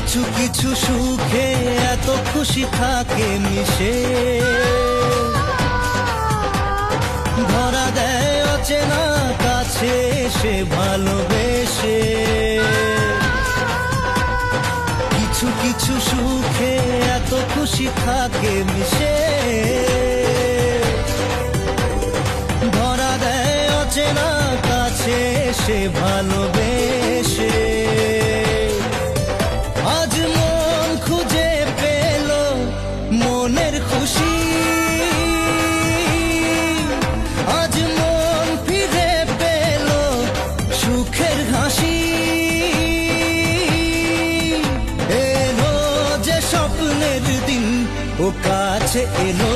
কিছু কিছু সুখে এত খুশি থাকে মিশে, ধরা দেয় অচেনা কাছে সে ভালোবেসে। কিছু কিছু সুখে এত খুশি থাকে মিশে, ধরা দেয় অচেনা কাছে সে ভালোবেসে। আজ মন খুঁজে পেল মনের খুশি, আজ মন ফিরে পেল সুখের হাসি। এলো যে স্বপ্নের দিন ও কাছে এলো,